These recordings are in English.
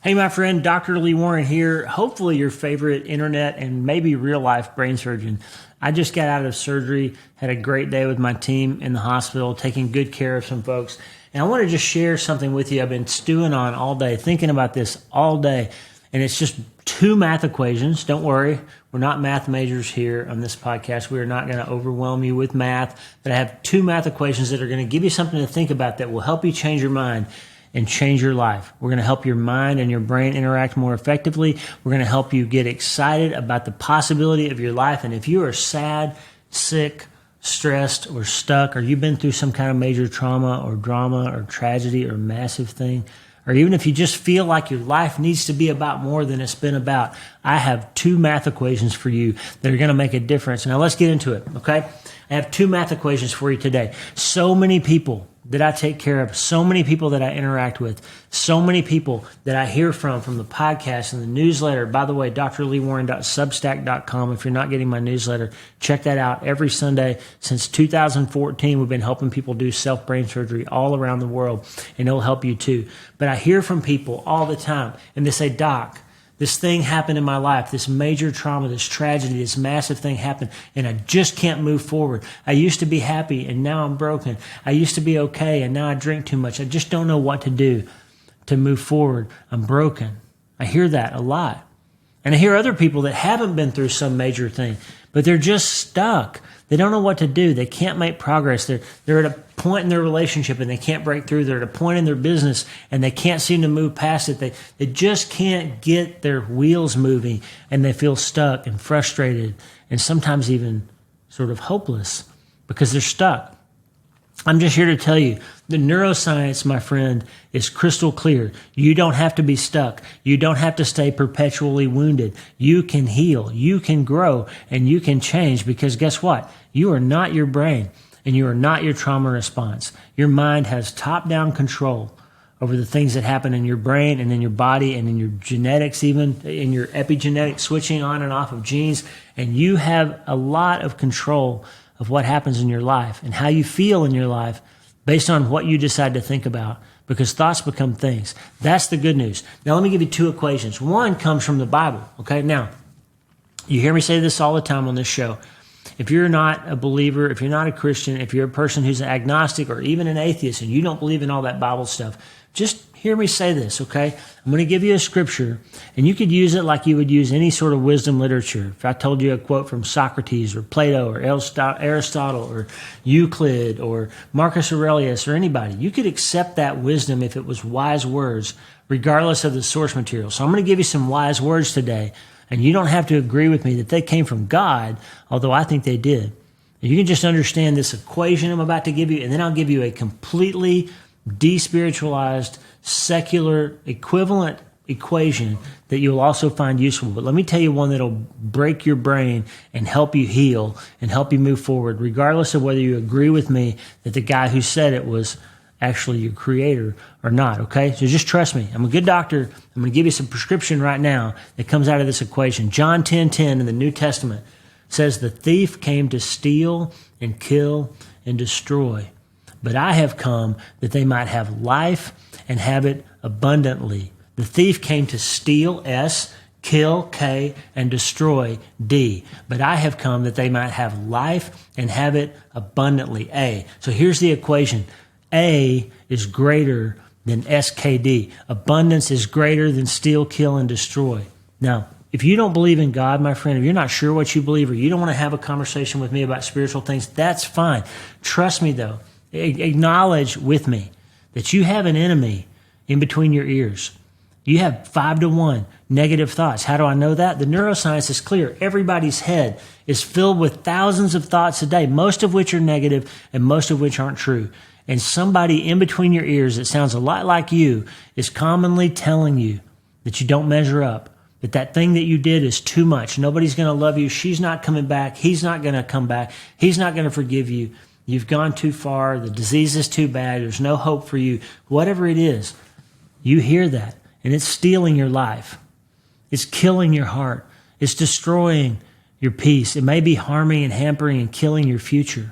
Hey, my friend, Dr. Lee Warren here. Hopefully your favorite internet and maybe real life brain surgeon. I just got out of surgery, had a great day with my team in the hospital, taking good care of some folks. And I want to just share something with you I've been stewing on all day, thinking about this all day. And it's just two math equations. Don't worry, we're not math majors here on this podcast. We are not going to overwhelm you with math. But I have two math equations that are going to give you something to think about that will help you change your mind and change your life. We're going to help your mind and your brain interact more effectively. We're going to help you get excited about the possibility of your life. And if you are sad, sick, stressed, or stuck, or you've been through some kind of major trauma or drama or tragedy or massive thing, or even if you just feel like your life needs to be about more than it's been about, I have two math equations for you that are going to make a difference. Now let's get into it, okay? I have two math equations for you today. So many people that I take care of, so many people that I interact with, so many people that I hear from the podcast and the newsletter. By the way, drleewarren.substack.com. If you're not getting my newsletter, check that out. Every Sunday since 2014, we've been helping people do self-brain surgery all around the world, and it'll help you too. But I hear from people all the time, and they say, Doc, this thing happened in my life, this major trauma, this tragedy, this massive thing happened, and I just can't move forward. I used to be happy, and now I'm broken. I used to be okay, and now I drink too much. I just don't know what to do to move forward. I'm broken. I hear that a lot. And I hear other people that haven't been through some major thing, but they're just stuck. They don't know what to do. They can't make progress. They're at a point in their relationship and they can't break through. They're at a point in their business and they can't seem to move past it. They just can't get their wheels moving, and they feel stuck and frustrated and sometimes even sort of hopeless because they're stuck. I'm just here to tell you, the neuroscience, my friend, is crystal clear. You don't have to be stuck. You don't have to stay perpetually wounded. You can heal, you can grow, and you can change because guess what? You are not your brain and you are not your trauma response. Your mind has top-down control over the things that happen in your brain and in your body and in your genetics, even in your epigenetic switching on and off of genes. And you have a lot of control of what happens in your life and how you feel in your life based on what you decide to think about, because thoughts become things. That's the good news. Now, let me give you two equations. One comes from the Bible, okay? Now, you hear me say this all the time on this show. If you're not a believer, if you're not a Christian, if you're a person who's an agnostic or even an atheist and you don't believe in all that Bible stuff, just hear me say this, okay? I'm going to give you a scripture, and you could use it like you would use any sort of wisdom literature. If I told you a quote from Socrates or Plato or Aristotle or Euclid or Marcus Aurelius or anybody, you could accept that wisdom if it was wise words, regardless of the source material. So I'm going to give you some wise words today, and you don't have to agree with me that they came from God, although I think they did. And you can just understand this equation I'm about to give you, and then I'll give you a completely despiritualized, secular equivalent equation that you'll also find useful. But let me tell you one that'll break your brain and help you heal and help you move forward, regardless of whether you agree with me that the guy who said it was actually your creator or not, okay? So just trust me. I'm a good doctor. I'm going to give you some prescription right now that comes out of this equation. John 10:10 in the New Testament says, the thief came to steal and kill and destroy. But I have come that they might have life and have it abundantly. The thief came to steal, S, kill, K, and destroy, D. But I have come that they might have life and have it abundantly, A. So here's the equation. A is greater than SKD. Abundance is greater than steal, kill, and destroy. Now, if you don't believe in God, my friend, if you're not sure what you believe or you don't want to have a conversation with me about spiritual things, that's fine. Trust me, though. Acknowledge with me that you have an enemy in between your ears. You have 5-to-1 negative thoughts. How do I know that? The neuroscience is clear. Everybody's head is filled with thousands of thoughts a day, most of which are negative and most of which aren't true. And somebody in between your ears that sounds a lot like you is commonly telling you that you don't measure up, that that thing that you did is too much. Nobody's going to love you. She's not coming back. He's not going to come back. He's not going to forgive you. You've gone too far. The disease is too bad. There's no hope for you. Whatever it is, you hear that, and it's stealing your life. It's killing your heart. It's destroying your peace. It may be harming and hampering and killing your future.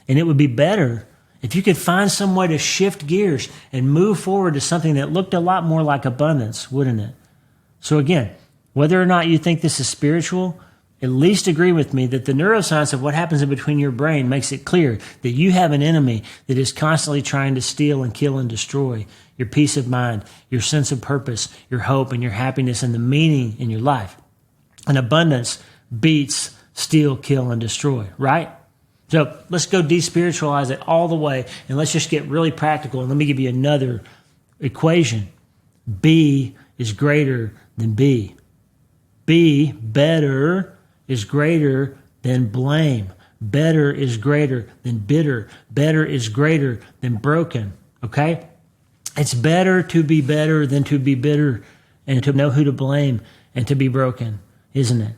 And it would be better If you could find some way to shift gears and move forward to something that looked a lot more like abundance, wouldn't it? So again, whether or not you think this is spiritual, at least agree with me that the neuroscience of what happens in between your brain makes it clear that you have an enemy that is constantly trying to steal and kill and destroy your peace of mind, your sense of purpose, your hope and your happiness and the meaning in your life. And abundance beats steal, kill, and destroy, right? So let's go despiritualize it all the way, and let's just get really practical. And let me give you another equation. B is greater than B. B, better, is greater than blame. Better is greater than bitter. Better is greater than broken, okay? It's better to be better than to be bitter and to know who to blame and to be broken, isn't it?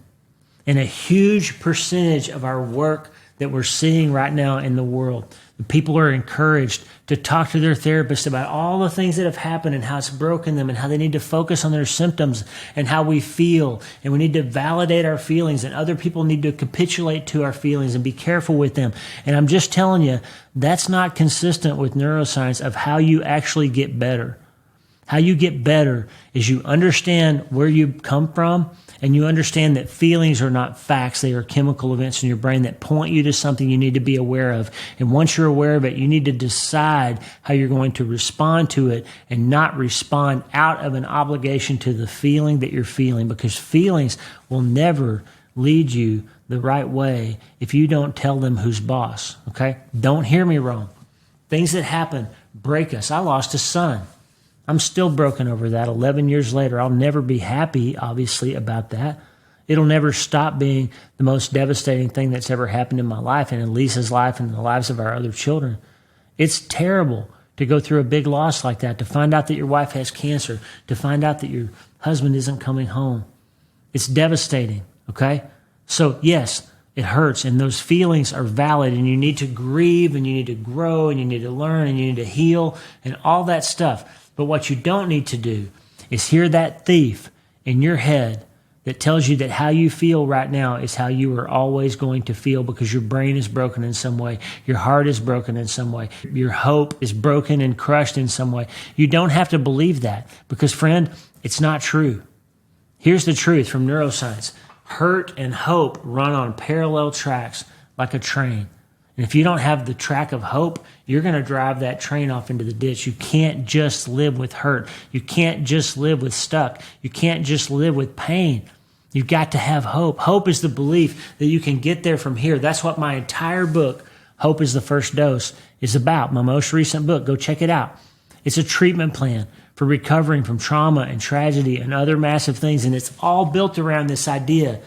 And a huge percentage of our work that we're seeing right now in the world, the people are encouraged to talk to their therapist about all the things that have happened and how it's broken them and how they need to focus on their symptoms and how we feel. And we need to validate our feelings, and other people need to capitulate to our feelings and be careful with them. And I'm just telling you, that's not consistent with neuroscience of how you actually get better. How you get better is you understand where you come from, and you understand that feelings are not facts. They are chemical events in your brain that point you to something you need to be aware of. And once you're aware of it, you need to decide how you're going to respond to it and not respond out of an obligation to the feeling that you're feeling, because feelings will never lead you the right way if you don't tell them who's boss, okay? Don't hear me wrong. Things that happen break us. I lost a son. I'm still broken over that 11 years later. I'll never be happy, obviously, about that. It'll never stop being the most devastating thing that's ever happened in my life and in Lisa's life and in the lives of our other children. It's terrible to go through a big loss like that, to find out that your wife has cancer, to find out that your husband isn't coming home. It's devastating, okay? So, yes, it hurts, and those feelings are valid, and you need to grieve, and you need to grow, and you need to learn, and you need to heal, and all that stuff. But what you don't need to do is hear that thief in your head that tells you that how you feel right now is how you are always going to feel, because your brain is broken in some way. Your heart is broken in some way. Your hope is broken and crushed in some way. You don't have to believe that, because, friend, it's not true. Here's the truth from neuroscience. Hurt and hope run on parallel tracks like a train. And if you don't have the track of hope, you're going to drive that train off into the ditch. You can't just live with hurt. You can't just live with stuck. You can't just live with pain. You've got to have hope. Hope is the belief that you can get there from here. That's what my entire book, Hope is the First Dose, is about. My most recent book. Go check it out. It's a treatment plan for recovering from trauma and tragedy and other massive things. And it's all built around this idea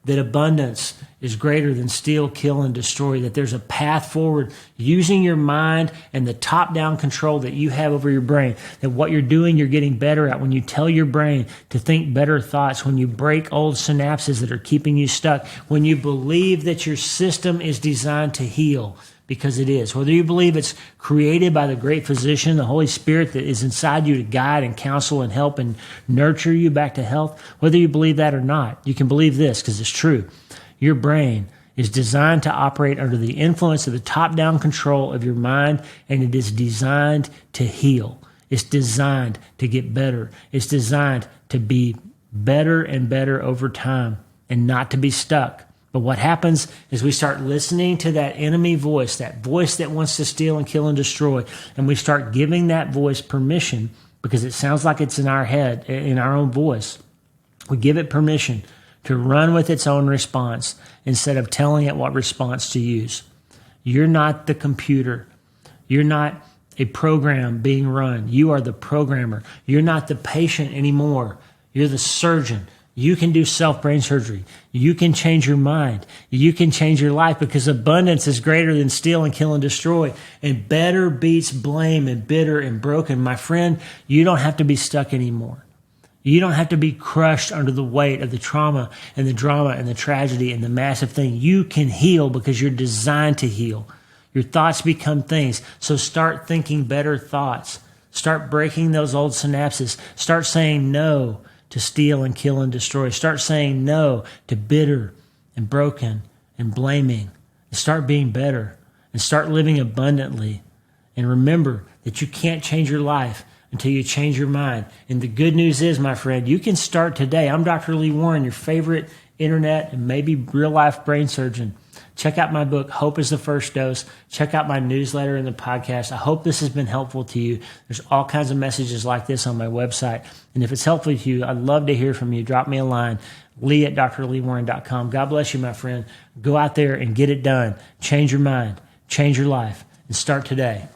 that abundance is greater than steal, kill, and destroy, that there's a path forward using your mind and the top-down control that you have over your brain, that what you're doing, you're getting better at when you tell your brain to think better thoughts, when you break old synapses that are keeping you stuck, when you believe that your system is designed to heal, because it is. Whether you believe it's created by the great physician, the Holy Spirit that is inside you to guide and counsel and help and nurture you back to health, whether you believe that or not, you can believe this because it's true. Your brain is designed to operate under the influence of the top-down control of your mind, and it is designed to heal. It's designed to get better. It's designed to be better and better over time and not to be stuck. But what happens is we start listening to that enemy voice that wants to steal and kill and destroy, and we start giving that voice permission because it sounds like it's in our head, in our own voice. We give it permission to run with its own response instead of telling it what response to use. You're not the computer. You're not a program being run. You are the programmer. You're not the patient anymore. You're the surgeon. You can do self-brain surgery. You can change your mind. You can change your life, because abundance is greater than steal and kill and destroy. And better beats blame and bitter and broken. My friend, you don't have to be stuck anymore. You don't have to be crushed under the weight of the trauma and the drama and the tragedy and the massive thing. You can heal because you're designed to heal. Your thoughts become things. So start thinking better thoughts. Start breaking those old synapses. Start saying no to steal and kill and destroy. Start saying no to bitter and broken and blaming. And start being better and start living abundantly. And remember that you can't change your life until you change your mind. And the good news is, my friend, you can start today. I'm Dr. Lee Warren, your favorite internet and maybe real life brain surgeon. Check out my book, Hope is the First Dose. Check out my newsletter and the podcast. I hope this has been helpful to you. There's all kinds of messages like this on my website. And if it's helpful to you, I'd love to hear from you. Drop me a line, lee@drleewarren.com. God bless you, my friend. Go out there and get it done. Change your mind, change your life, and start today.